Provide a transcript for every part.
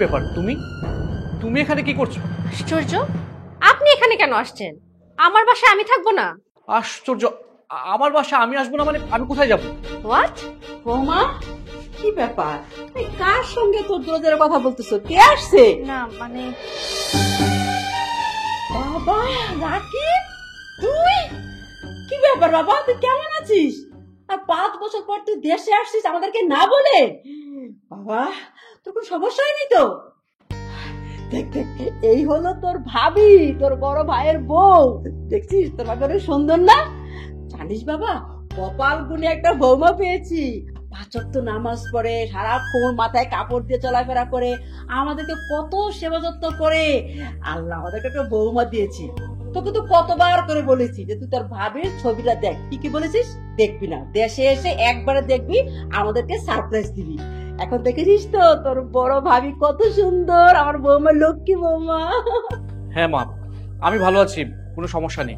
ব্যাপার, তুমি তুমি এখানে কি করছো? আশ্চর্য, আপনি এখানে কেন আসছেন? আমার বাসায় আমি থাকবো না? আশ্চর্য, আমার বাসা আমি আসবো না মানে আমি কোথায় যাবো? হোয়াট? বৌমা, কি ব্যাপার? তুই কার সঙ্গে তোর দরজার কথা বলতেছো? কে আসছে? না মানে বাবা, রাকি, তুই? কি ব্যাপার বাবা, তুই কেমন আছিস? আর 5 বছর পর তুই দেশে আসছিস আমাদেরকে না বলে? বাবা, তোর কোনো সমস্যা হয়নি তো? দেখ দেখ, এই হলো তোর ভাবি, তোর বড় ভাইয়ের বউ। দেখছিস তোর ভাবি অনেক সুন্দর না? জানিস বাবা, কপাল গুনে একটা বৌমা পেয়েছি। 5 ওয়াক্ত নামাজ পড়ে, সারাক্ষণ মাথায় কাপড় দিয়ে চলাফেরা করে, আমাদেরকে কত সেবা যত্ন করে। আল্লাহ আমাদেরকে একটা বৌমা দিয়েছি। তোকে তো কতবার করে বলেছি যে তুই তোর ভাবির ছবিটা দেখ, কি কি বলেছিস? দেখবি না, দেশে এসে একবারে দেখবি, আমাদেরকে সারপ্রাইজ দিবি। এখন দেখেছিস তো তোর বড় ভাবি কত সুন্দর, আমার বৌমা লক্ষ্মী বৌমা। হ্যাঁ মা, আমি ভালো আছি, কোনো সমস্যা নেই।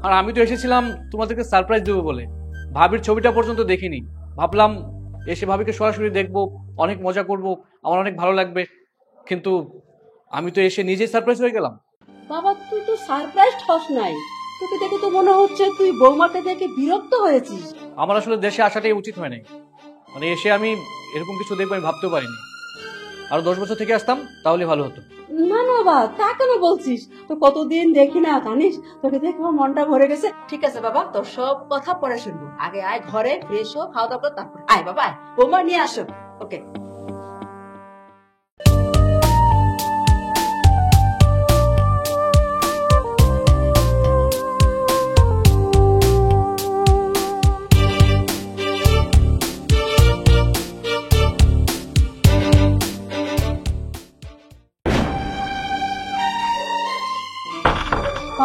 আর আমি তো এসেছিলাম তোমাদেরকে সারপ্রাইজ দেবো বলে, ভাবির ছবিটা পর্যন্ত দেখিনি। ভাবলাম এসে ভাবিকে সরাসরি দেখবো, অনেক মজা করব, আমার অনেক ভালো লাগবে। কিন্তু আমি তো এসে নিজেই সারপ্রাইজ হয়ে গেলাম। বাবা, তুই তো সারপ্রাইজ হস নাই। তোকে দেখে তো মনে হচ্ছে তুই বৌমাকে দেখে বিরক্ত হয়েছিস। আমার আসলে দেশে আসাটাই উচিত হয় নাই, মানে এসে আমি এরকম কিছু দেখবো আমি ভাবতেও পারিনি। আরো 10 বছর থেকে আসতাম তাহলে ভালো হতো। না না বাবা, তা কেন বলছিস? তো কতদিন দেখি না, জানিস তোকে দেখে আমার মনটা ভরে গেছে। ঠিক আছে বাবা, তোর সব কথা পরে শুনবো। আগে আয় ঘরে, ফ্রেশ হো, খাওয়া দাওয়া কর, তারপর আয় বাবা, আয় বৌমা নিয়ে আসো। ওকে।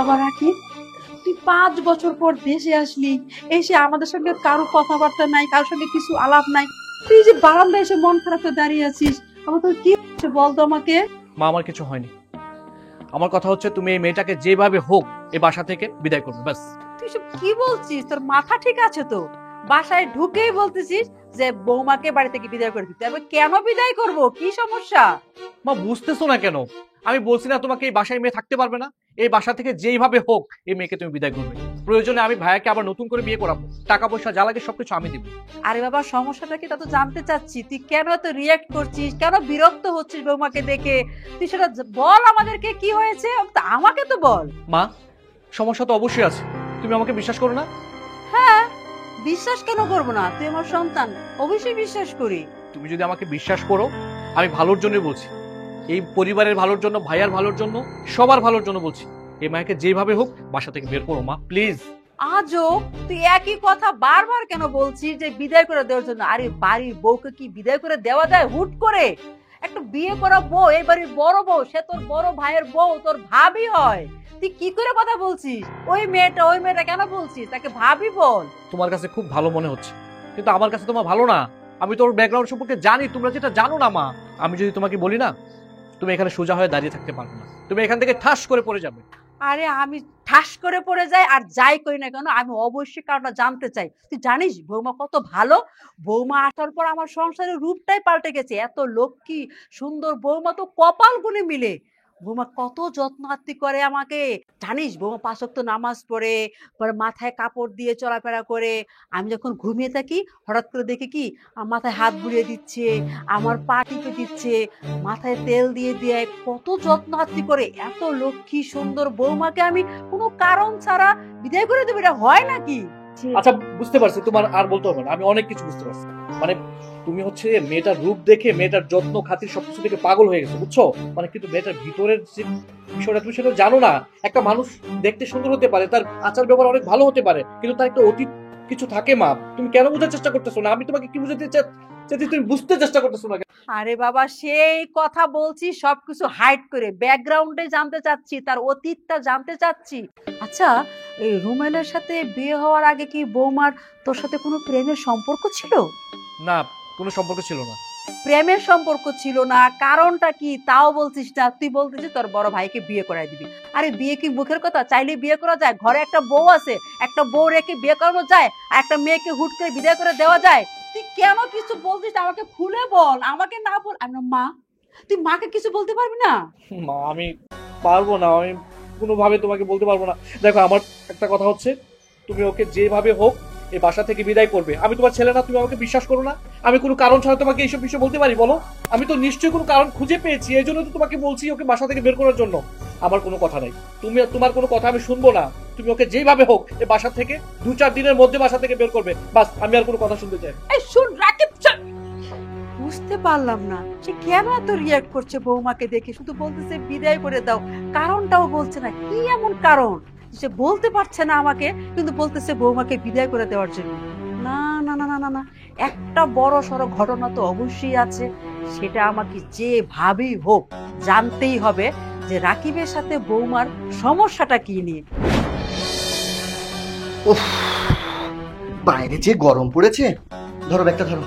বাবা রাখি, তুই 5 বছর পর দেশে আসলি, এসে আমাদের সঙ্গে কারো কথাবার্তা নাই, কারোর সঙ্গে কিছু আলাপ নাই। তুই যে বারান্দায় এসে মন খারাপ করে দাঁড়িয়ে আছিস, আমার তোর কি হচ্ছে বলতো আমাকে? মা, আমার কিছু হয়নি। আমার কথা হচ্ছে তুমি এই মেয়েটাকে যেভাবে হোক এই বাসা থেকে বিদায় করবে, ব্যাস। তুই সব কি বলছিস? তোর মাথা ঠিক আছে তো? বাসায় ঢুকেই বলতেছিস যে বৌমাকে বাড়ি থেকে বিদায় করে দিতে। আমি কেন বিদায় করব? কি সমস্যা? মা, বুঝতেছো না কেন? আমি বলছি না তোমাকে এই বাসায় মেয়ে থাকতে পারবে না? এই বাসা থেকে যেইভাবে হোক এই মেয়েকে তুমি বিদায় করবে। প্রয়োজনে আমি ভাইয়াকে আবার নতুন করে বিয়ে করাবো, টাকা পয়সা যা লাগে সবকিছু আমি দিব। আরে বাবা, সমস্যাটা কি তা তো জানতে চাচ্ছি। তুই কেন এত রিয়াক্ট করছিস, কেন বিরক্ত হচ্ছিস বৌমাকে দেখে? তুই সেটা বল আমাদেরকে, কি হয়েছে আমাকে তো বল। মা, সমস্যা তো অবশ্যই আছে, তুমি আমাকে বিশ্বাস করো না? হ্যাঁ, বিশ্বাস কেন করবো না? তুই আমার সন্তান, অবশ্যই বিশ্বাস করি। তুমি যদি আমাকে বিশ্বাস করো, আমি ভালোর জন্যই বলছি, এই পরিবারের ভালোর জন্য, ভাইয়ার ভালোর জন্য, সবার ভালোর জন্য বলছি, এই মায়াকে যেভাবে হোক বাসা থেকে বের করো মা, প্লিজ। আজও তুই একই কথা বারবার কেন বলছিস যে বিদায় করে দেওয়ার জন্য? আরে বাড়ির বউকে কি বিদায় করে দেওয়া যায় হুট করে? একটা বিয়ে করা বউ, এই বাড়ির বড় বউ, সে তোর বড় ভাইয়ের বউ, তোর ভাবি হয়। তুই কি করে কথা বলছিস? ওই মেয়েটা কেন বলছিস? তাকে ভাবি বল। তোমার কাছে খুব ভালো মনে হচ্ছে, কিন্তু আমার কাছে তোমার ভালো না। আমি তোর ব্যাকগ্রাউন্ড সম্পর্কে জানি, তোমরা যেটা জানো না মা। আমি যদি তোমাকে বলি না, তুমি এখানে সোজা হয়ে দাঁড়িয়ে থাকতে পারবে না, তুমি এখান থেকে ঠাস করে পড়ে যাবে। আরে আমি ঠাস করে পড়ে যাই আর যাই করি না কেন, আমি অবশ্যই কারণটা জানতে চাই। তুই জানিস বৌমা কত ভালো? বৌমা আসার পর আমার সংসারের রূপটাই পাল্টে গেছে। এত লক্ষ্মী সুন্দর বৌমা তো কপাল গুনে মিলে। বৌমা কত যত্ন আত্তি করে আমাকে। জানিস বৌমা 5 ওয়াক্ত নামাজ পড়ে, পরে মাথায় কাপড় দিয়ে চলাফেরা করে। আমি যখন ঘুমিয়ে থাকি হঠাৎ করে দেখি কি আমার মাথায় হাত বুলিয়ে দিচ্ছে, আমার পা টিপে দিচ্ছে, মাথায় তেল দিয়ে দিয়ে কত যত্ন আত্তি করে। এত লক্ষ্মী সুন্দর বৌমাকে আমি কোনো কারণ ছাড়া বিদায় করে দেবো? এটা হয় নাকি? আচ্ছা, বুঝতে পারছি, তোমার আর বলতে হবে না, আমি অনেক কিছু বুঝতে পারছি। মানে তুমি হচ্ছে মেয়েটার রূপ দেখে, মেয়েটার যত্ন খাতির সবকিছু দেখে পাগল হয়ে গেছো, বুঝছো? মানে কিন্তু মেয়েটার ভিতরের যে বিষয়টা তুমি সেটা জানো না। একটা মানুষ দেখতে সুন্দর হতে পারে, তার আচার ব্যবহার অনেক ভালো হতে পারে, কিন্তু তার একটা অতীত কিছু থাকে মা। তুমি কেন বোঝার চেষ্টা করতেছো না? আমি তোমাকে কি বুঝাতে চাচ্ছি তুমি বুঝতে চেষ্টা করতেছো না। আরে বাবা, সেই কথা বলছি সবকিছু হাইড করে, ব্যাকগ্রাউন্ডে জানতে চাচ্ছি, তার অতীতটা জানতে চাচ্ছি। আচ্ছা, এই রুমেলের সাথে বিয়ে হওয়ার আগে কি বৌমার তোর সাথে কোনো প্রেমের সম্পর্ক ছিল? না, কোনো সম্পর্ক ছিল না। প্রেমের সম্পর্ক ছিল না, কারণটা কি তাও বলছিস না। তুই বলতেছিস তোর বড় ভাইকে বিয়ে করাই দিবি। আরে বিয়ে কি মুখের কথা? চাইলে বিয়ে করা যায়। ঘরে একটা বউ আছে, একটা বউ রেখে বিয়ে করানো যায়? আর একটা মেয়েকে হুট করে বিদায় করে দেওয়া যায়? তুই কেন কিছু বলছিস? আমাকে খুলে বল, আমাকে না বল। আমি মা, তুই মাকে কিছু বলতে পারবি না? মা আমি পারবো না, আমি কোনোভাবে তোমাকে বলতে পারবো না। দেখো আমার একটা কথা হচ্ছে, তুমি ওকে যেভাবে হোক এই বাসা থেকে বিদায় করবে। আমি তোমার ছেলে না, তুমি আমাকে বিশ্বাস করো না? আমি কোনো কারণ ছাড়া তোমাকে এইসব বিষয় বলতে পারি বলো? আমি তো নিশ্চয়ই কোনো কারণ খুঁজে পেয়েছি, এই জন্য তো তোমাকে বলছি ওকে বাসা থেকে বের করার জন্য। আমার কোনো কথা নাই, তুমি তোমার কোনো কথা আমি শুনবো না। তুমি ওকে যেভাবে হোক এই বাসা থেকে 2-4 দিনের মধ্যে বাসা থেকে বের করবে, বাস। আমি আর কোনো কথা শুনতে চাই না। এই শুন রাকিব, চল। বুঝতে পারলাম না সে কেন এত রিয়াক্ট করছে বৌমাকে দেখে, শুধু বলতেছে বিদায় করে দাও, কারণটাও বলছে না। কি এমন কারণ সে বলতে পারছে না আমাকে, কিন্তু বলতেছে বৌমাকে বিদায় করে দেওয়ার জন্য? না না না না না না, একটা বড় সড়ো ঘটনা তো অবশ্যই আছে। সেটা আমাকে যেভাবেই হোক জানতেই হবে যে রাকিবের সাথে বৌমার সমস্যাটা কি নিয়ে। উফ, বাইরে যে গরম পড়েছে। ধরো ব্যাগটা ধরো।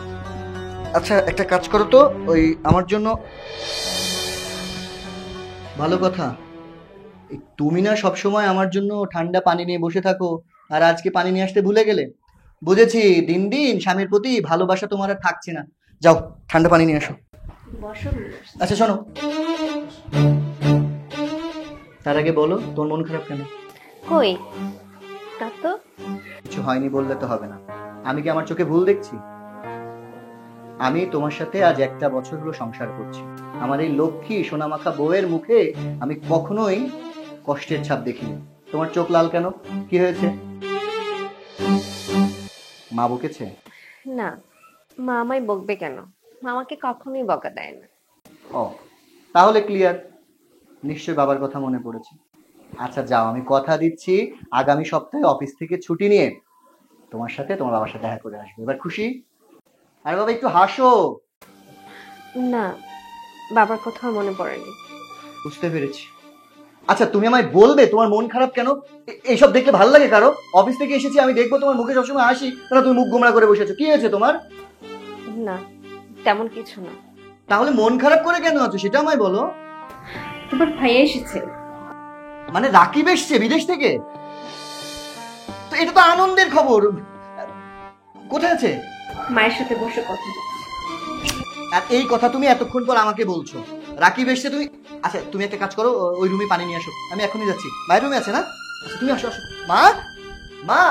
আচ্ছা একটা কাজ করো তো, ওই আমার জন্য ভালো কথা, তুমি না সবসময় আমার জন্য ঠান্ডা পানি নিয়ে বসে থাকো, আর আজকে পানি নিয়ে আসতে ভুলে গেলে। বুঝেছি, দিন দিন স্বামীর প্রতি ভালোবাসা তোমার আর থাকছে না। যাও ঠান্ডা পানি নিয়ে আসো। আচ্ছা শোনো, তার আগে বলো তোর মন খারাপ কেন? কই তা তো কিছু হয়নি বললে তো হবে না। আমি কি আমার চোখে ভুল দেখছি? আমি তোমার সাথে আজ 1টা বছর হলো সংসার করছি। আমার এই লক্ষ্মী সোনামাখা বউয়ের মুখে আমি কখনোই কষ্টের ছাপ দেখিনি। তোমার চোখ লাল কেন? কি হয়েছে? মা বকেছে? না, মা আমায় বকবে কেন? মা আমাকে কখনোই বকা দেয় না। ও, তাহলে ক্লিয়ার, নিশ্চয়ই বাবার কথা মনে পড়েছে। আচ্ছা যাও, আমি কথা দিচ্ছি আগামী সপ্তাহে অফিস থেকে ছুটি নিয়ে তোমার সাথে তোমার বাবার সাথে দেখা করে আসবো। এবার খুশি? আরে বাবা একটু হাসো। না, বাবার কথা মনে পড়েনি। বুঝতে পেরেছি। আচ্ছা তুমি আমায় বলবে তোমার মন খারাপ কেন? এইসব দেখলে ভালো লাগে কারো? অফিস থেকে এসেছি আমি দেখবো তোমার মুখে সবসময় হাসি, তাহলে তুমি মুখ গোমড়া করে বসে আছো। কি হয়েছে তোমার? না, তেমন কিছু না। তাহলে মন খারাপ করে কেন আছো সেটা আমায় বলো। তোমার ভাইয়া এসেছে। মানে রাকিব এসছে বিদেশ থেকে? তো এটা তো আনন্দের খবর। কোথায় আছে? মায়ের সাথে বসে কথা বলছে। আর এই কথা তুমি এতক্ষণ পর আমাকে বলছো রাকিব এসছে? তুমি আচ্ছা তুমি একটা কাজ করো, ওই রুমে পানি নিয়ে আসো, আমি এখনই যাচ্ছি। মায়ের রুমে আছে না? আচ্ছা তুমি আসো আসো। মা, মা।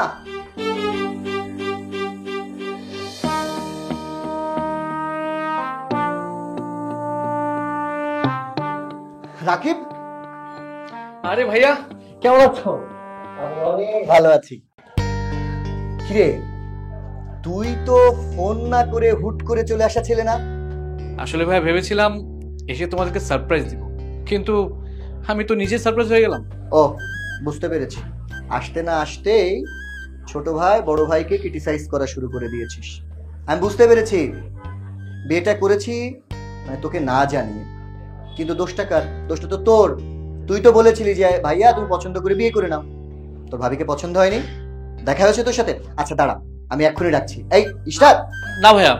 রাকিব, আরে ভাইয়া কেমন আছো? আমি অনেক ভালো আছি। কিরে, তুই তো ফোন না করে হুট করে চলে আসা ছেলে না? আসলে ভাইয়া ভেবেছিলাম এসে তোমাদেরকে সারপ্রাইজ দিব, কিন্তু আমি তো নিজে সারপ্রাইজ হয়ে গেলাম। ও বুঝতে পেরেছি, আসতে না আসতেই ছোট ভাই বড় ভাইকে ক্রিটিসাইজ করা শুরু করে দিয়েছিস। আমি বুঝতে পেরেছি, বিয়েটা করেছি মানে তোকে না জানিয়ে। কিন্তু দোষটা কার? দোষটা তো তোর। তুই তো বলেছিলি যে ভাইয়া তুমি পছন্দ করে বিয়ে করে নাও। তোর ভাবিকে পছন্দ হয়নি? দেখা হয়েছে তোর সাথে? আচ্ছা দাঁড়া, আমি এক্ষুনি ডাকছি। এই ইশরাত। না ভাইয়া,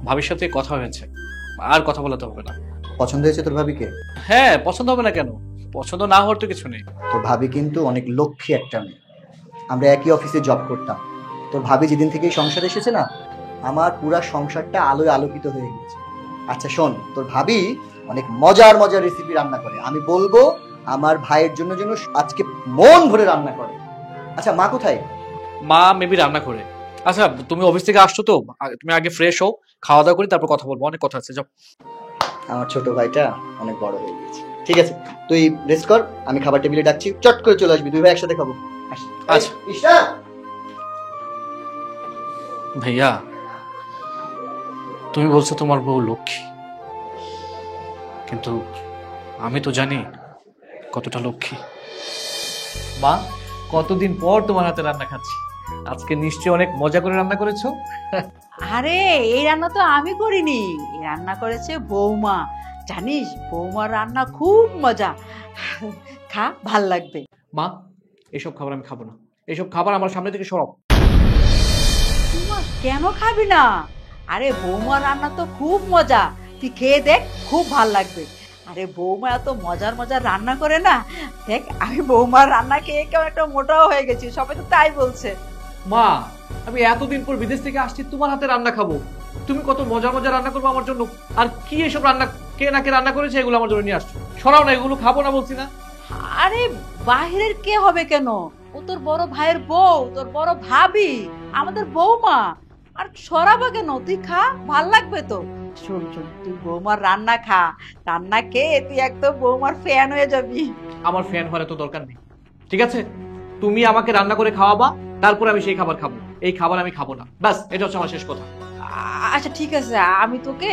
ভাবির সাথে কথা হয়েছে, আর কথা বলাতে হবে না। পছন্দ হয়েছে তোর ভাবিকে? হ্যাঁ, পছন্দ হবে না কেন? পছন্দ না হওয়ার তো কিছু নেই। তোর ভাবি কিন্তু অনেক লক্ষ্মী একটা মেয়ে। আমরা একই অফিসে জব করতাম। তোর ভাবি যেদিন থেকে এই সংসারে এসেছে না, আমার পুরা সংসারটা আলোয় আলোকিত হয়ে গেছে। আচ্ছা শোন, তোর ভাবি অনেক মজার মজার রেসিপি রান্না করে। আমি বলবো আমার ভাইয়ের জন্য যেন আজকে মন ভরে রান্না করে। আচ্ছা মা কোথায়? মা মেবি রান্না করে। আচ্ছা তুমি অফিস থেকে আসছো তো, তুমি আগে ফ্রেশ হও, খাওয়া দাওয়া করি, তারপর কথা বলবো, অনেক কথা আছে। যাও। আমার ছোট ভাইটা অনেক বড় হয়ে গেছে। ঠিক আছে তুই রেস্ট কর, আমি খাবার টেবিলে ডাকছি, চট করে চলে আসবি, দুই ভাই একসাথে খাবো। আচ্ছা ইশরাত। ভাইয়া, তুমি বলছো তোমার বউ লক্ষ্মী, কিন্তু আমি তো জানি কতটা লক্ষ্মী। মা, কতদিন পর তোমার হাতে রান্না খাচ্ছি, আজকে নিশ্চয়ই অনেক মজা করে রান্না করেছো। আরে এই রান্না তো আমি করিনি, এই রান্না করেছে বৌমা। জানিস বৌমার রান্না খুব মজা, খা ভাল লাগবে। মা, এসব খাবার আমি খাবো না, এসব খাবার আমার সামনে থেকে সরাও। বৌমা কেন খাবি না? আরে বৌমার রান্না তো খুব মজা, তুই খেয়ে দেখ, খুব ভাল লাগবে। আরে বৌমা এত মজার মজার রান্না করে না, দেখ আমি বৌমার রান্না খেয়ে কেউ একটা মোটাও হয়ে গেছি, সবাই তো তাই বলছে। মা, আমি এতদিন পর বিদেশ থেকে আসছি, তোমার হাতে রান্না খাবো, তুমি কত মজার মজার রান্না করবো আমার জন্য, আর কি এসব রান্না কে নাকি রান্না করেছে এগুলো আমার জন্য নিয়ে আসছো। সরাও না, এগুলো খাবো না বলছি না। আরে বাহিরের কে হবে কেন? ও তোর বড় ভাইয়ের বউ, তোর বড় ভাবি, আমাদের বৌমা। আর সরাবা কেন? তুই খা, ভাল লাগবে তো। শোন শোন, তুই বৌমার রান্না খা, রান্না খেয়ে তুই একদম বৌমার ফ্যান হয়ে যাবি। আমার ফ্যান হওয়ার তো দরকার নেই, ঠিক আছে? তুমি আমাকে রান্না করে খাওয়াবা, তারপর আমি সেই খাবার খাবো। এই খাবার আমি খাবো না, ব্যাস, এটা হচ্ছে আমার শেষ কথা। আচ্ছা ঠিক আছে, আমি তোকে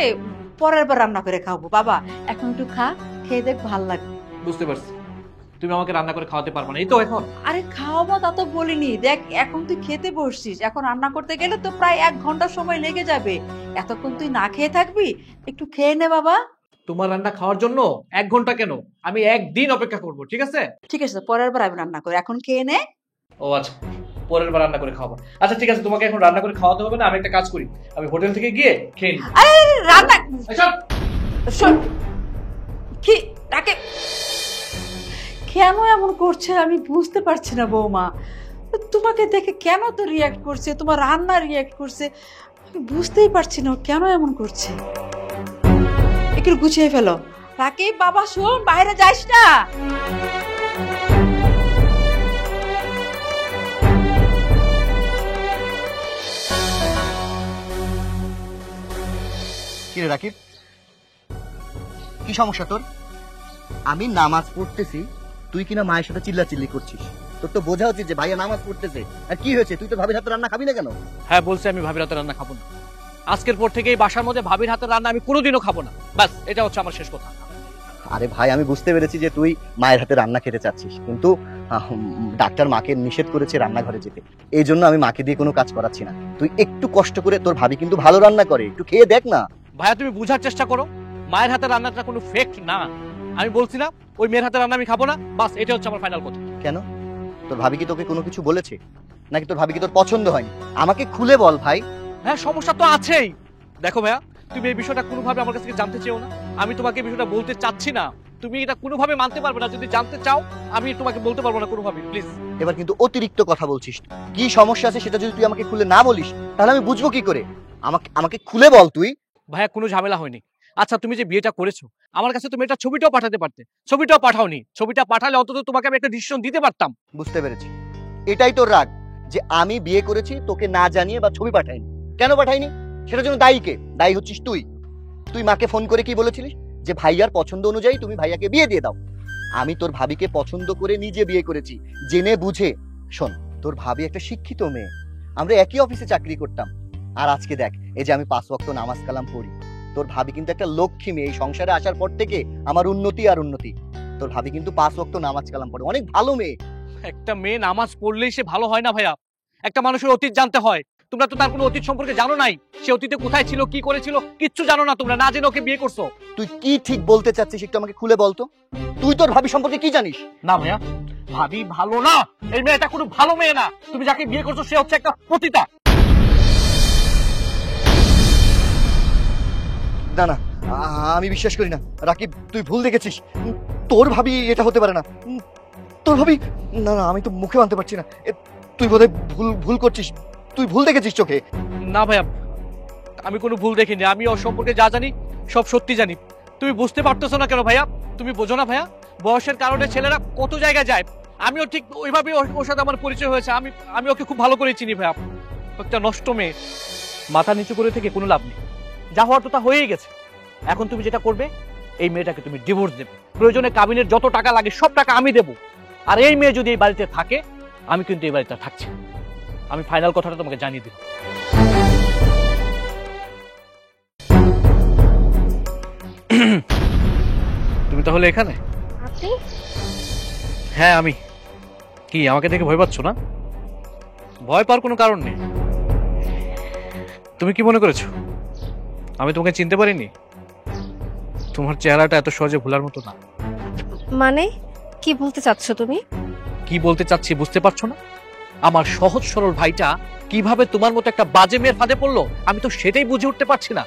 পরের বার রান্না করে খাওয়াবো। বাবা এখন একটু খা, খেয়ে দেখ, ভাল লাগবে। বুঝতে পারছি, তুমি আমাকে রান্না করে খাওয়াতে পারবে না, এই তো এখন। আরে খাওয়াবো তা তো বলিনি, দেখ এখন তুই খেতে বসছিস, এখন রান্না করতে গেলে তো প্রায় 1 ঘন্টা সময় লেগে যাবে। এতক্ষণ তুই না খেয়ে থাকবি, একটু খেয়ে নে বাবা। তোমার রান্না খাওয়ার জন্য 1 ঘন্টা কেন, আমি 1 দিন অপেক্ষা করব, ঠিক আছে? ঠিক আছে, পরের বার আমি রান্না করি, এখন খেয়ে নে। ও আচ্ছা, পরের বার রান্না করে খাওয়াবো। আচ্ছা ঠিক আছে, তোমাকে এখন রান্না করে খাওয়াতে হবে না, আমি একটা কাজ করি, আমি হোটেল থেকে গিয়ে খেয়ে নিই। আরে রান্না আচ্ছা, শোন, কি তাকে কেন এমন করছে আমি বুঝতে পারছি না বৌমা। তোমাকে দেখে কেন তো রিয়াক্ট করছে, তোমার রান্না রিয়াক্ট করছে, আমি বুঝতেই পারছি না ও কেন এমন করছে। একটু গুছিয়ে ফেলো। রাকিব বাবা শোন, বাইরে যাইস না। কি রে রাকিব, কি সমস্যা তোর? আমি নামাজ পড়তেছি, তুই কিনা মায়ের সাথে চিল্লাচিল্লি করছিস। তোর তো বোঝা উচিত যে ভাইয়া নামাজ পড়তেছে। আর কি হয়েছে, তুই তো ভাবির হাতে রান্না খাবি না কেন? হ্যাঁ বলছি, আমি ভাবির হাতের রান্না খাবো না। আজকের পর থেকে এই বাসার মধ্যে ভাবির হাতের রান্না আমি কোনোদিনও খাবো না, ব্যাস, এটা হচ্ছে আমার শেষ কথা। আরে ভাই, আমি বুঝতে পেরেছি যে তুই মায়ের হাতে রান্না খেতে চাচ্ছিস, কিন্তু ডাক্তার মাকে নিষেধ করেছে রান্নাঘরে যেতে, এই জন্য আমি মাকে দিয়ে কোনো কাজ করাচ্ছি না। তুই একটু কষ্ট করে, তোর ভাবি কিন্তু ভালো রান্না করে, একটু খেয়ে দেখ না। ভাইয়া তুমি বুঝার চেষ্টা করো, মায়ের হাতের রান্নাটা কোনো ফেক্ট না। আমি বলছি না ওই মেয়ের হাতের রান্না আমি খাবো না, বাস, এটা হচ্ছে আমার ফাইনাল কথা। কেন, তোর ভাবি কি তোকে কোনো কিছু বলেছে, নাকি তোর ভাবি কি তোর পছন্দ হয়নি? আমাকে খুলে বল ভাই। হ্যাঁ সমস্যা তো আছেই। দেখো ভাইয়া, তুমি এই বিষয়টা কোনোভাবে আমার কাছ থেকে জানতে চেও না, আমি তোমাকে এই বিষয়টা বলতে চাচ্ছি না। তুমি এটা কোনোভাবে মানতে পারবে না, যদি জানতে চাও আমি তোমাকে বলতে পারবো না কোনোভাবে, প্লিজ। এবার কিন্তু অতিরিক্ত কথা বলছিস। কি সমস্যা আছে সেটা যদি তুই আমাকে খুলে না বলিস, তাহলে আমি বুঝবো কি করে? আমাকে আমাকে খুলে বল তুই। ভাইয়া কোনো ঝামেলা হয়নি। আচ্ছা তুমি যে বিয়েটা করেছো, আমার কাছে তুমি এটা ছবিটাও পাঠাতে পারতে, ছবিটাও পাঠাওনি। ছবিটা পাঠালে অন্তত তোমাকে আমি একটা ডিসিশন দিতে পারতাম। বুঝতে পেরেছি, এটাই তোর রাগ, যে আমি বিয়ে করেছি তোকে না জানিয়ে বা ছবি পাঠাইনি। কেন পাঠাইনি সেটার জন্য দায়ী কে? দায়ী হচ্ছিস তুই। তুই মাকে ফোন করে কি বলেছিলিস? যে ভাইয়ার পছন্দ অনুযায়ী তুমি ভাইয়াকে বিয়ে দিয়ে দাও। আমি তোর ভাবিকে পছন্দ করে নিজে বিয়ে করেছি, জেনে বুঝে। শোন, তোর ভাবি একটা শিক্ষিত মেয়ে, আমরা একই অফিসে চাকরি করতাম। আর আজকে দেখ, এই যে আমি 5 ওয়াক্ত নামাজ কালাম পড়ি। তোর ভাবি কিন্তু একটা লক্ষ্মী মেয়ে, এই সংসারে আসার পর থেকে আমার উন্নতি আর উন্নতি। তোর ভাবি কিন্তু 5 ওয়াক্ত নামাজ কালাম পড়ে, অনেক ভালো মেয়ে। একটা মেয়ে নামাজ পড়লেই সে ভালো হয় না ভাইয়া, একটা মানুষের অতীত জানতে হয়। তোমরা তো তার কোনো অতীত সম্পর্কে জানো নাই, সে অতীতে কোথায় ছিল, কি করেছিল, কিচ্ছু জানো না তোমরা, না জেনে ওকে বিয়ে করছো। তুই কি ঠিক বলতে চাচ্ছিস একটু আমাকে খুলে বলতো। তুই তোর ভাবি সম্পর্কে কি জানিস? না ভাইয়া, ভাবি ভালো না, এই মেয়েটা কোনো ভালো মেয়ে না। তুমি যাকে বিয়ে করছো সে হচ্ছে একটা পতিতা। না না, আমি বিশ্বাস করি না। রাকিব, তুই ভুল দেখেছিস। তোর ভাবি এটা হতে পারে না। তোর ভাবি, না না, আমি তো মুখে আনতে পারছি না। তুই বোধহয় ভুল ভুল করছিস, তুই ভুল দেখেছিস চোখে। না ভাইয়া, আমি কোনো ভুল দেখিনি, আমি ওর সম্পর্কে যা জানি সব সত্যি জানি। তুমি বুঝতে পারতেছো না কেন ভাইয়া? তুমি বোঝো না ভাইয়া, বয়সের কারণে ছেলেরা কত জায়গায় যায়। আমিও ঠিক ওইভাবে ওর সাথে আমার পরিচয় হয়েছে। আমি ওকে খুব ভালো করে চিনি ভাইয়া। একটা নষ্ট মেয়ে, মাথা নিচু করে থেকে কোনো লাভ নেই, যা হওয়ার তো তা হয়েই গেছে। এখন তুমি যেটা করবে, এই মেয়েটাকে তুমি ডিভোর্স দেবে, প্রয়োজনে কাবিনের যত টাকা লাগে সব টাকা আমি দেবো। আর এই মেয়ে যদি এই বাড়িতে থাকে, আমি কিন্তু এই বাড়িতে থাকছি। আমি ফাইনাল কথাটা তোমাকে জানিয়ে দিলাম। তুমি তাহলে এখানে? আপনি? হ্যাঁ আমি। কি আমাকে দেখে ভয় পাচ্ছ না? ভয় পাওয়ার কোনো কারণ নেই। তুমি কি মনে করেছো আমি তোমাকে চিনতে পারিনি? তোমার চেহারাটা এত সহজে ভোলার মতো না। মানে কি বলতে চাচ্ছ তুমি? কি বলতে চাচ্ছি বুঝতে পারছো না? আমার সহজ সরল ভাইটা কিভাবে তোমার মতো একটা বাজে মেয়ের ফাঁদে পড়লো, আমি তো সেটাই বুঝে উঠতে পারছি না।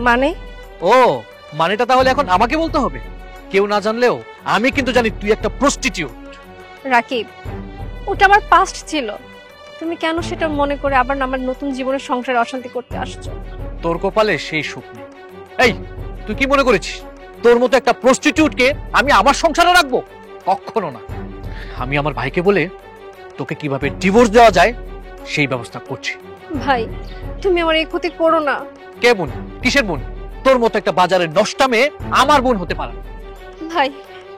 মানে? ও, মানেটা তাহলে এখন আমাকে বলতে হবে? কেউ না জানলেও আমি কিন্তু জানি তুই একটা প্রস্টিটিউট। রাকিব, ওটা আমার পাস্ট ছিল। তুমি কেন সেটা মনে করে আবার আমার নতুন জীবনের সংসারে অশান্তি করতে আসছো? তোর কপালে সেই সুখ নেই। এই, তুই তুই কি মনে করেছিস তোর মতো একটা প্রস্টিটিউটকে আমি আমার সংসারে রাখবো? কখনো না। আমি আমার ভাইকে বলে তোকে কিভাবে ডিভোর্স দেওয়া যায় সেই ব্যবস্থা করছি। ভাই তুমি আমার এই ক্ষতি করো না। কে বোন? কিসের বোন? তোর মতো একটা বাজারের নষ্টা মেয়ে আমার বোন হতে পারে না। ভাই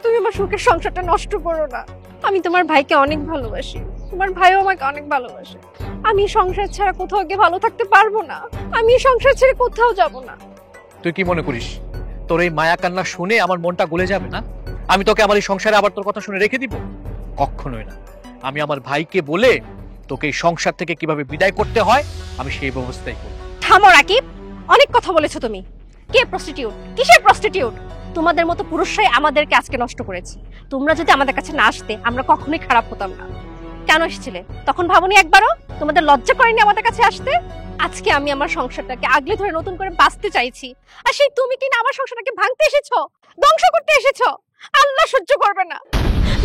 তুমি আমার সুখের সংসারটা নষ্ট করো না। আমি তোমার ভাইকে অনেক ভালোবাসি, তোমার ভাইও আমাকে অনেক ভালোবাসে। আমি এই সংসার ছাড়া কোথাও গিয়ে ভালো থাকতে পারবো না। আমি এই সংসার ছেড়ে কোথাও যাব না। তুই কি মনে করিস তোর এই মায়া কান্না শুনে আমার মনটা গলে যাবে না? আমি তোকে আমার এই সংসারে আবার তোর কথা শুনে রেখে দিব? কখনোই না। আমি আমার ভাইকে বলে তোকে এই সংসার থেকে কিভাবে বিদায় করতে হয় আমি সেই ব্যবস্থাই করব। থামো রাকিব, অনেক কথা বলেছো তুমি। কে প্রস্টিটিউট? কিসের প্রস্টিটিউট? তোমাদের মতো পুরুষরাই আমাদেরকে আজকে নষ্ট করেছে। তোমরা যদি আমাদের কাছে না আসতে আমরা কখনোই খারাপ হতাম না। কেন এসেছিলে তখন? ভাবনি একবারও? তোমাদের লজ্জা করেনি আমাদের কাছে আসতে? আজকে আমি আমার সংসারটাকে আগলে ধরে নতুন করে বাঁচতে চাইছি, আর সেই তুমি কিনা আমার সংসারটাকে ভাঙতে এসেছো, ধ্বংস করতে এসেছো। আল্লাহ সহ্য করবে না।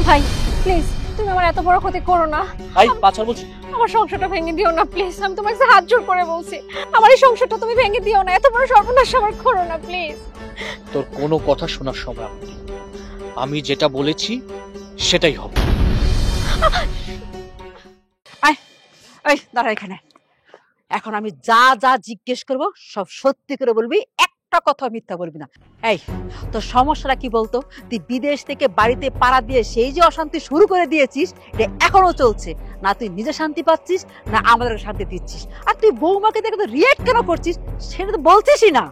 ভাই প্লিজ তুমি আমার এত বড় ক্ষতি করো না। আই বাছার বলছি, আমার সংসারটা ভেঙে দিও না প্লিজ। আমি তোমার কাছে হাত জোড় করে বলছি, আমার এই সংসারটা তুমি ভেঙে দিও না। এত বড় সর্বনাশ আমার করো না প্লিজ। তোর কোনো কথা শোনার সময় আমার নেই। আমি যেটা বলেছি সেটাই হবে। এই দাঁড়া এখানে। এখন আমি যা যা জিজ্ঞেস করব সব সত্যি করে বলবি, একটা কথা মিথ্যা বলবি না। এই তোর সমস্যাটা কি বলতো? তুই বিদেশ থেকে বাড়িতে পাড়া দিয়ে সেই যে অশান্তি শুরু করে দিয়েছিস, এটা এখনো চলছে না? তুই নিজে শান্তি পাচ্ছিস না আমাদের শান্তি দিচ্ছিস? আর তুই বৌমাকে দেখে তো রিয়েক্ট কেন করছিস সেটা তো বলছিসই না।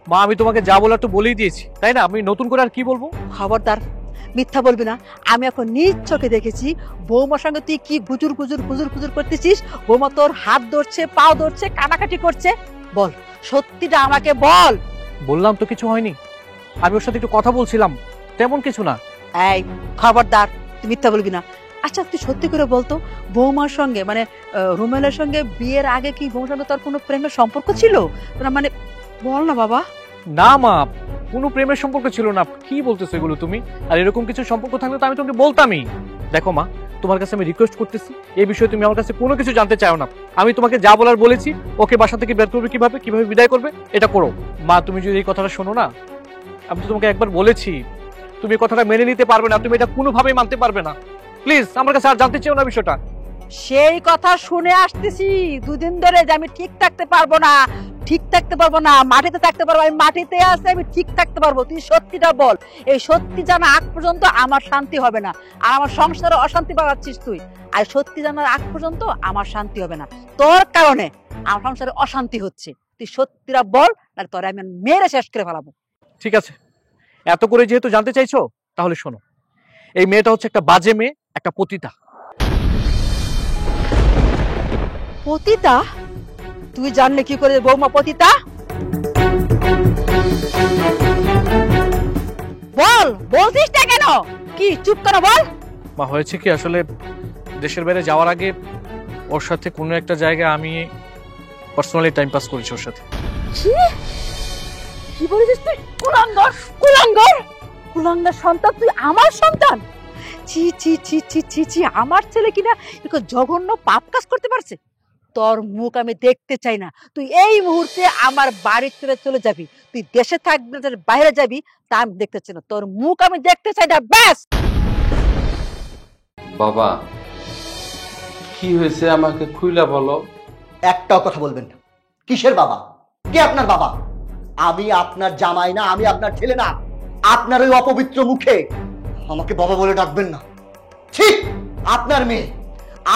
মা আমি তোমাকে যা বলার তো বলেই দিয়েছি, তাই না? আমি নতুন করে আর কি বলবো? খবরদার মিথ্যা বলবি না। আমি এখন নিজ চোখে দেখেছি বৌমার সঙ্গে তুই কি গুজুর গুজুর গুজুর গুজুর করতেছিস। বৌমা তোর হাত ধরছে, পাও ধরছে, কানাকাটি করছে। বল সত্যিটা আমাকে বল। বললাম তো কিছু হয়নি। আমি ওর সাথে একটু কথা বলছিলাম, তেমন কিছু না। এই খবরদার তুই মিথ্যা বলবি না। আচ্ছা তুই সত্যি করে বলতো বৌমার সঙ্গে মানে রুমেলের সঙ্গে বিয়ের আগে কি বৌমার সঙ্গে তোর কোনো প্রেমের সম্পর্ক ছিল? মানে বল না বাবা। না মা, কোনো প্রেমের সম্পর্ক ছিল না। কি বলতেছো এগুলো তুমি? আর এরকম কিছু সম্পর্ক থাকলে তো আমি তোমাকে বলতামই। দেখো মা, তোমার কাছে আমি রিকোয়েস্ট করতেছি, এই বিষয়ে তুমি আমার কাছে কোনো কিছু জানতে চাও না। আমি তোমাকে যা বলার বলেছি, ওকে বাসা থেকে বের করবে কিভাবে, কিভাবে বিদায় করবে, এটা করো। মা তুমি যদি এই কথাটা শোনো না, আমি তো তোমাকে একবার বলেছি, তুমি এই কথাটা মেনে নিতে পারবে না, তুমি এটা কোনোভাবেই মানতে পারবে না। প্লিজ আমার কাছে আর জানতে চাও না বিষয়টা। সেই কথা শুনে আসতেছি দুদিন ধরে যে আমি ঠিক থাকতে পারবো না, ঠিক থাকতে পারবো না, মাটিতে থাকতে পারবো। আমি মাটিতে আসতে আমি ঠিক থাকতে পারবো। তুই সত্যিটা বল। এই সত্যি জানা আগ পর্যন্ত আমার শান্তি হবে না, আর আমার সংসারে অশান্তি বাড়াচ্ছিস তুই। আর সত্যি জানার আগ পর্যন্ত আমার শান্তি হবে না। তোর কারণে আমার সংসারে অশান্তি হচ্ছে। তুই সত্যিটা বল, না তোরে আমি মেরে শেষ করে ফেলাবো। ঠিক আছে, এত করে যেহেতু জানতে চাইছো তাহলে শোনো। এই মেয়েটা হচ্ছে একটা বাজে মেয়ে, একটা পতিতা। পতিতা? তুই জানলে কি করে বৌমা পতিতা? বল, বলছিস না কেন? কি চুপ করে বল। মা হয়েছে কি, আসলে দেশের বাইরে যাওয়ার আগে ওর সাথে কোনো একটা জায়গায় আমি পার্সোনালি টাইম পাস করেছি ওর সাথে। কি বলেছিস তুই? কুলাঙ্গার, কুলাঙ্গার, কুলাঙ্গার সন্তান তুই আমার সন্তান? ছি ছি ছি ছি ছি ছি, আমার ছেলে কিনা এরকম জঘন্য পাপ কাজ করতে পারছে? তোর মুখ আমি দেখতে চাই না। তুই এই মুহূর্তে আমার বাড়ি ছেড়ে চলে যাবি। তুই দেশে থাকবি না, বাইরে যাবি, তা আমি দেখতে চাই না। তোর মুখ আমি দেখতে চাই না, ব্যাস। বাবা কি হয়েছে আমাকে খুইলা বলো। একটাও কথা বলবেন না। কিসের বাবা? কে আপনার বাবা? আমি আপনার জামাই না, আমি আপনার ছেলে না। আপনার ওই অপবিত্র মুখে আমাকে বাবা বলে ডাকবেন না। ঠিক আপনার মেয়ে,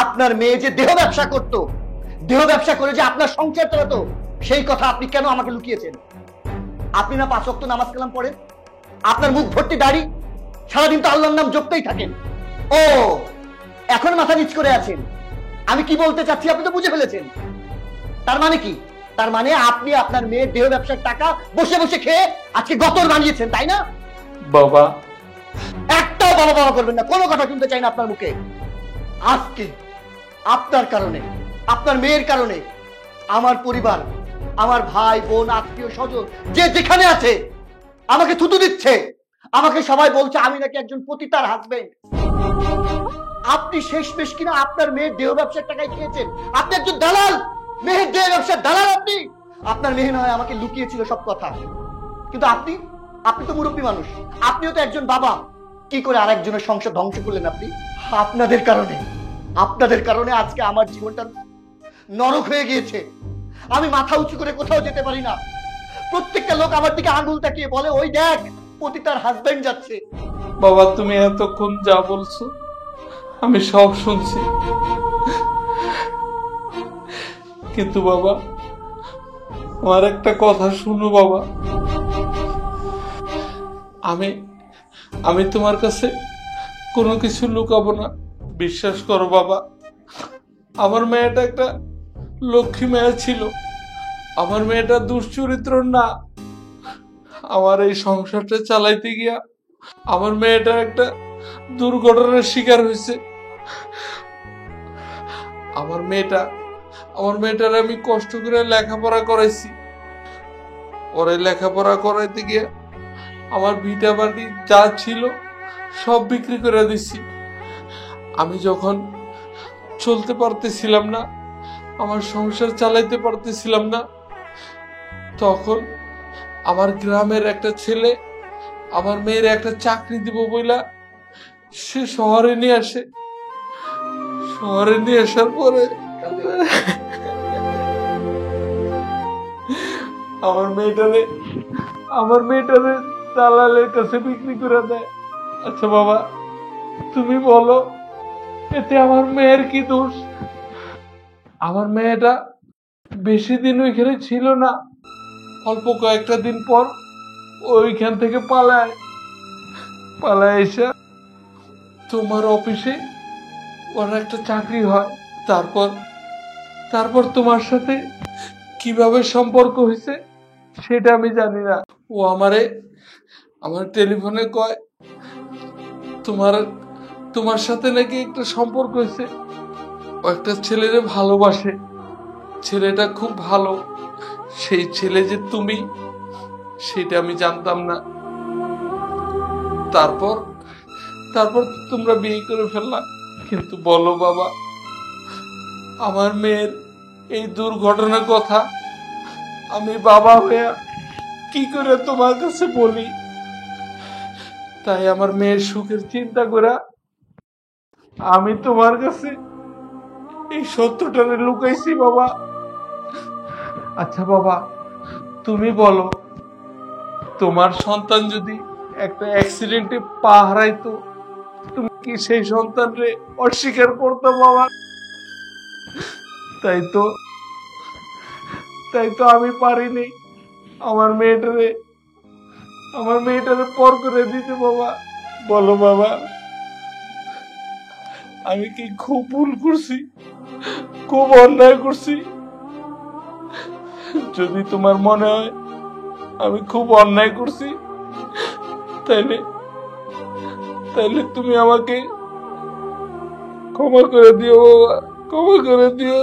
আপনার মেয়ে যে দেহ ব্যবসা করত, দেহ ব্যবসা করে যে আপনার সংসার চালাতো, সেই কথা আপনি কেন আমাকে লুকিয়েছেন? আপনি না 5 ওয়াক্ত নামাজ কালাম পড়েন? আপনার মুখ ভর্তি দাড়ি, সারাদিন তো আল্লাহর নাম জপতেই থাকেন। ও এখন মাথা নিচ করে আছেন। আমি কি বলতে চাচ্ছি আপনি তো বুঝে ফেলেছেন। তার মানে কি? তার মানে আপনি আপনার মেয়ের দেহ ব্যবসার টাকা বসে বসে খেয়ে আজকে গতর বানিয়েছেন, তাই না? বাবা একটাও বাবা বাবা করবেন না, কোনো কথা শুনতে চাই না আপনার মুখে। আজকে আপনার কারণে, আপনার মেয়ের কারণে আমার পরিবার, আমার ভাই বোন, আত্মীয় স্বজন যে যেখানে আছে আমাকে থুতু দিচ্ছে। আমাকে সবাই বলছে আমি নাকি একজন পতিতার হাজবেন্ড। আপনি শেষমেশ কিনা আপনার মেয়ের দেহ ব্যবসার টাকায় খেয়েছেন। আপনি একজন দালাল, মেয়ের দেহ ব্যবসার দালাল আপনি। আপনার মেয়ে নয় আমাকে লুকিয়েছিল সব কথা। কিন্তু আপনি আপনি তো মুরব্বী মানুষ, আপনিও তো একজন বাবা। কি করে আরেকজনের সংসার ধ্বংস করলেন আপনি? আপনাদের কারণে আজকে আমার জীবনটা নরক হয়ে গিয়েছে। আমি মাথা উঁচু করে কোথাও যেতে পারি না। প্রত্যেকটা লোক আমার দিকে আঙুল তাকিয়ে বলে, ওই দেখ পতি তার হাজবেন্ড যাচ্ছে। বাবা তুমি এতক্ষণ যা বলছো আমি সব শুনছি, কিন্তু বাবা আমার একটা কথা শুনো বাবা। আমি আমি তোমার কাছে কোনো কিছু লুকাবো না, বিশ্বাস করো বাবা। আমার মেয়েটা একটা লক্ষ্মী মেয়ে ছিল, আমার মেয়েটা দুশ্চরিত্র না। আমার এই সংসারটা চালাইতে গিয়া আমার মেয়েটা একটা দুর্ঘটনার শিকার হয়েছে। আমার মেয়েটার আমি কষ্ট করে লেখাপড়া করাইছি। পরে লেখাপড়া করাইতে গিয়ে আমার ভিটা বাড়ি যা ছিল সব বিক্রি করে দিছি। আমি যখন চলতে পারতেছিলাম না, আমার সংসার চালাইতে পারতেছিলাম না, তখন আমার গ্রামের একটা ছেলে আমার মেয়ের একটা চাকরি দিব বইলা সে শহরে নিয়ে আসে। শহরে নিয়ে আসার পরে আমার মেয়েটারে দালালের কাছে বিক্রি করে দেয়। আচ্ছা বাবা তুমি বলো, এতে আমার মেয়ের কি দোষ? আমার মেয়েটা বেশি দিন ওইখানে ছিল না, অল্প কয়েকটা দিন পর ওইখান থেকে পালায় এসে তোমার অফিসে ওর একটা চাকরি হয়। তারপর তোমার সাথে কিভাবে সম্পর্ক হয়েছে সেটা আমি জানি না। ও আমার টেলিফোনে কয় তোমার সাথে নাকি একটা সম্পর্ক হয়েছে। ও একটা ছেলেরে ভালোবাসে, ছেলেটা খুব ভালো। সেই ছেলে যে তুমি সেটা আমি জানতাম না। তারপর তোমরা বিয়ে করে ফেললা। কিন্তু বলো বাবা, আমার মেয়ের এই দুর্ঘটনার কথা আমি বাবা হয়ে কি করে তোমার কাছে বলি? তাই আমার মেয়ের সুখের চিন্তা করে আমি তোমার কাছে এই সত্যটারে লুকাইছি বাবা। আচ্ছা বাবা তুমি বলো, তোমার সন্তান যদি একটা অ্যাক্সিডেন্টে পা হারাইতো, তুমি কি সেই সন্তানরে অস্বীকার করতো বাবা? তাই তো আমি পারিনি আমার মেয়েটারে পর করে দিতে বাবা। বলো বাবা, আমি কি খুব ভুল করছি, খুব অন্যায় করছি? যদি তোমার মনে হয় আমি খুব অন্যায় করছি, তাইলে তুমি আমাকে ক্ষমা করে দিও বাবা, ক্ষমা করে দিও।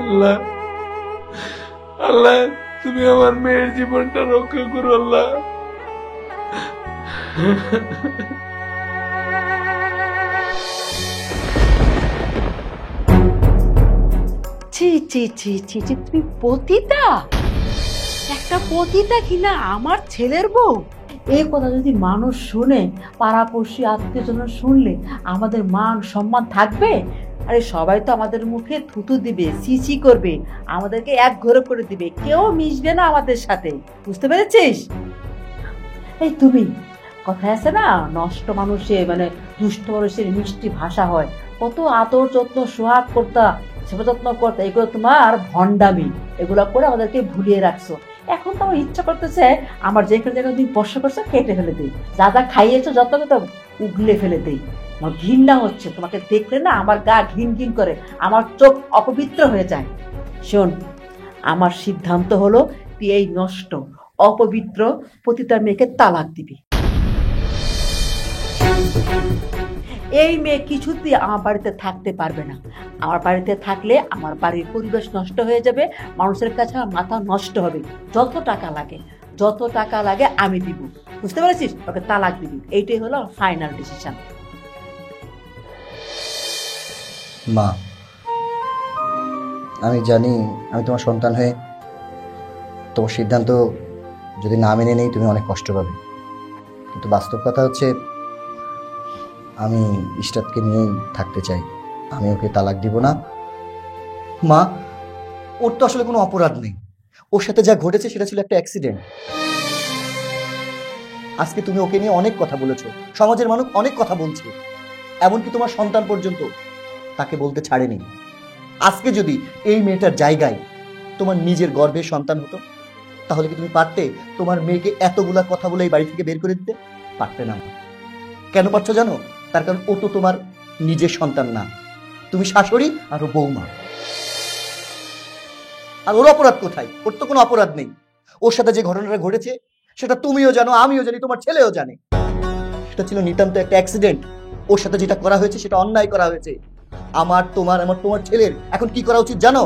আল্লাহ আল্লাহ তুমি আমার মেয়ের জীবনটা রক্ষা করো আল্লাহ। ছি ছি ছি ছি ছি, তুমি পতিতা, একটা পতিতা কিনা আমার ছেলের বউ। এই কথা যদি মানুষ শুনে, পাড়াপড়শি আত্মীয়জন শুনলে আমাদের মান সম্মান থাকবে? আরে সবাই তো আমাদের মুখে থুতু দিবে, চিচি করবে, আমাদেরকে এক ঘরে করে দিবে, কেউ মিশবে না আমাদের সাথে। বুঝতে পেরেছিস? এই তুমি কথায় আছে না, নষ্ট মানুষে মানে দুষ্ট মানুষের মিষ্টি ভাষা হয়। কত আদর যত্ন সোহাগ করতা, সেবা যত্ন করতা, এগুলো তোমার ভণ্ডামি। এগুলো করে আমাদেরকে ভুলিয়ে রাখছো। এখন তো আমার ইচ্ছা করতেছে আমার যেখানে যেখানে তুমি স্পর্শ করছো কেটে ফেলে দিই, যা যা খাইয়েছো যত যত উগলে ফেলে দিই। আমার ঘৃণা হচ্ছে, তোমাকে দেখলে না আমার গা ঘিন ঘিন করে, আমার চোখ অপবিত্র হয়ে যায়। শোন, আমার সিদ্ধান্ত হলো তুই এই নষ্ট অপবিত্র পতিতার মেয়েকে তালাক দিবি। এই মেয়ে কিছুতেই আমার বাড়িতে থাকতে পারবে না। আমার বাড়িতে থাকলে আমার বাড়ির পরিবেশ নষ্ট হয়ে যাবে, মানুষের কাছে আমার মাথা নষ্ট হবে। যত টাকা লাগে আমি দিব, বুঝতে পেরেছিস? ওকে তালাক দিবি, এইটাই হলো ফাইনাল ডিসিশন। মা, আমি জানি আমি তোমার সন্তান হয়ে তোমার সিদ্ধান্ত যদি না মেনে নেই তুমি অনেক কষ্ট পাবে, কিন্তু বাস্তব কথা হচ্ছে আমি ইশরাতকে নিয়েই থাকতে চাই। আমি ওকে তালাক দিব না। মা, ওর তো আসলে কোনো অপরাধ নেই। ওর সাথে যা ঘটেছে সেটা ছিল একটা অ্যাক্সিডেন্ট। আজকে তুমি ওকে নিয়ে অনেক কথা বলেছো, সমাজের মানুষ অনেক কথা বলছে, এমনকি তোমার সন্তান পর্যন্ত তাকে বলতে ছাড়েনি। আজকে যদি এই মেয়েটার জায়গায় তোমার নিজের গর্ভের সন্তান হতো, তাহলে কি তুমি পারতে তোমার মেয়েকে এতগুলা কথা বলে এই বাড়ি থেকে বের করে দিতে? পারতে না। কেন পারছো জানো? তার কারণ ও তো তোমার নিজের সন্তান না, তুমি শাশুড়ি আর ও বৌমা। আর ওর অপরাধ কোথায়? ওর তো কোনো অপরাধ নেই। ওর সাথে যে ঘটনাটা ঘটেছে সেটা তুমিও জানো, আমিও জানি, তোমার ছেলেও জানে। সেটা ছিল নিতান্ত একটা অ্যাক্সিডেন্ট। ওর সাথে যেটা করা হয়েছে সেটা অন্যায় করা হয়েছে। আমার তোমার ছেলের এখন কি করা উচিত জানো?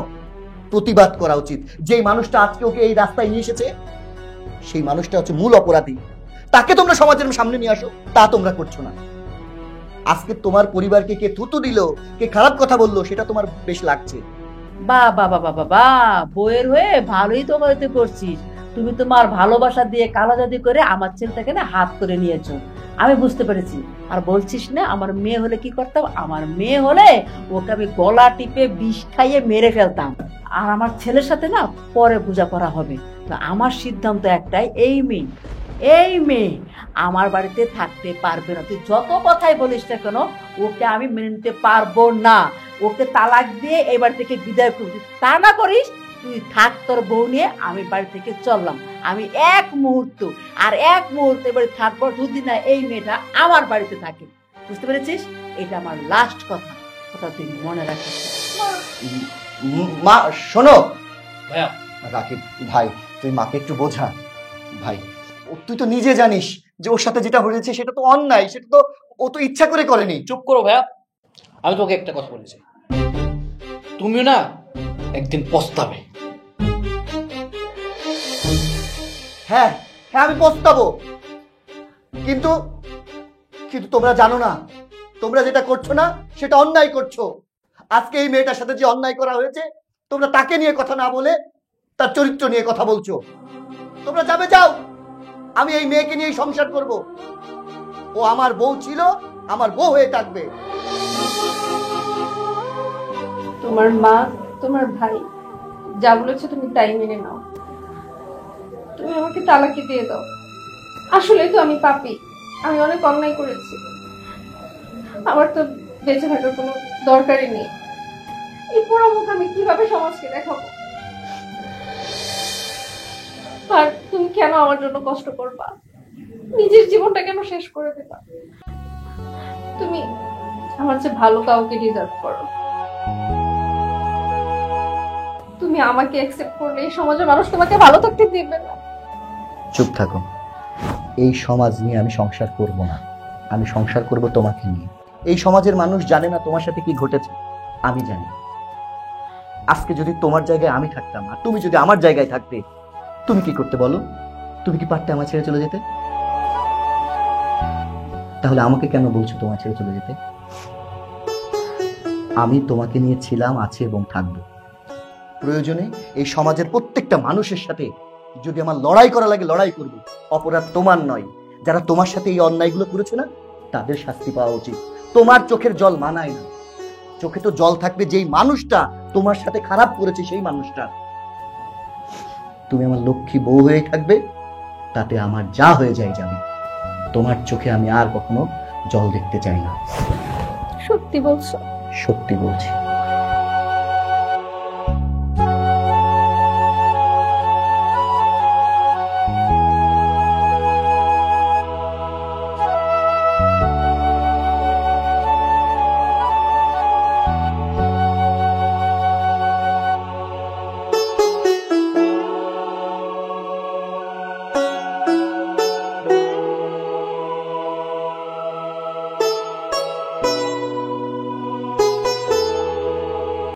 প্রতিবাদ করা উচিত। যেই মানুষটা আজকে ওকে এই রাস্তায় নিয়ে এসেছে সেই মানুষটা হচ্ছে মূল অপরাধী। তাকে তোমরা সমাজের সামনে নিয়ে আসো, তা তোমরা করছো না। আজকে তোমার পরিবারকে কে থুতু দিল, কে খারাপ কথা বললো, সেটা তোমার বেশ লাগছে। বা বইয়ের হয়ে ভালোই তো করতে করছিস। তুমি তোমার ভালোবাসা দিয়ে কালাজাদি করে আমার ছেলেটাকে না হাত করে নিয়েছো, আমি বুঝতে পেরেছি। আর বলছিস না আমার মেয়ে হলে কি করতাম? আমার মেয়ে হলে ওকে আমি গলা টিপে বিষ খাইয়ে মেরে ফেলতাম। আর আমার ছেলের সাথে না পরে বোঝাপড়া হবে। তো আমার সিদ্ধান্ত একটাই, এই মেয়ে আমার বাড়িতে থাকতে পারবে না। তুই যত কথাই বলিস না কেন, ওকে আমি মেনে নিতে পারবো না। ওকে তালাক দিয়ে এই বাড়ি থেকে বিদায় করবি। তা না করিস, তুই থাক তোর বউ নিয়ে, আমি বাড়ি থেকে চললাম। আমি এক মুহূর্ত এবারে থাকবো যদি না এই মেয়েটা আমার বাড়িতে থাকে। বুঝতে পেরেছিস? এটা আমার লাস্ট কথা, তুই মনে রাখিস। মা শোনো। ভাইয়া, রাকিব ভাই, তুই মাকে একটু বোঝা। ভাই, তুই তো নিজে জানিস যে ওর সাথে যেটা হয়েছে সেটা তো অন্যায়, সেটা তো ও তো ইচ্ছা করে করেনি। চুপ করো ভাইয়া। আমি তোমাকে একটা কথা বলেছি, তুমিও না একদিন পস্তাবে। হ্যাঁ হ্যাঁ, আমি পস্তাবো, কিন্তু কিন্তু তোমরা জানো না, তোমরা যেটা করছো না সেটা অন্যায় করছো। আজকে এই মেয়েটার সাথে যে অন্যায় করা হয়েছে, তোমরা তাকে নিয়ে কথা না বলে তার চরিত্র নিয়ে কথা বলছো। তোমরা যাবে যাও, আমি এই মেয়েকে নিয়েই সংসার করব। ও আমার বউ ছিল, আমার বউ হয়ে থাকবে। তোমার মা, তোমার ভাই যা বলেছে তুমি তাই মেনে নাও। তুমি আমাকে তালাকি দিয়ে দাও। আসলে তো আমি পাপী, আমি অনেক অন্যায় করেছি। আমার তো বেঁচে থাকার কোনো দরকারই নেই। এই পুরো মুখ আমি কিভাবে সমাজকে দেখাবো? আর তুমি কেন আমার জন্য কষ্ট করবা? নিজের জীবনটা কেন শেষ করে দেবা? তুমি আমার চেয়ে ভালো কাউকে ডিজার্ভ করো। তুমি আমাকে অ্যাকসেপ্ট করলে এই সমাজের মানুষ তোমাকে ভালো থাকতে দিবে না। চুপ থাকো। এই সমাজ নিয়ে আমি সংসার করব না, আমি সংসার করব তোমাকে নিয়ে। এই সমাজের মানুষ জানে না তোমার সাথে কি ঘটেছে, আমি জানি। আজকে যদি তোমার জায়গায় আমি থাকতাম আর তুমি যদি আমার জায়গায় থাকতে, তুমি কি করতে বলো? তুমি কি পারতে আমার ছেড়ে চলে যেতে? তাহলে আমাকে কেন বলছো তোমার ছেড়ে চলে যেতে? আমি তোমাকে নিয়ে ছিলাম, আছি এবং থাকবো। প্রয়োজনে এই সমাজের প্রত্যেকটা মানুষের সাথে যদি আমার লড়াই করা লাগে লড়াই করব। অপরাধ তোমার নয়, যারা তোমার সাথে এই অন্যায়গুলো করেছে না তাদের শাস্তি পাওয়া উচিত। তোমার চোখের জল মানায় না। চোখে তো জল থাকবে যেই মানুষটা তোমার সাথে খারাপ করেছে, সেই মানুষটা। তুমি আমার লক্ষ্মী বউ হয়ে থাকবে, তাতে আমার যা হয়ে যায় যাবে। তোমার চোখে আমি আর কখনো জল দেখতে চাই না। সত্যি বলছো? সত্যি বলছি।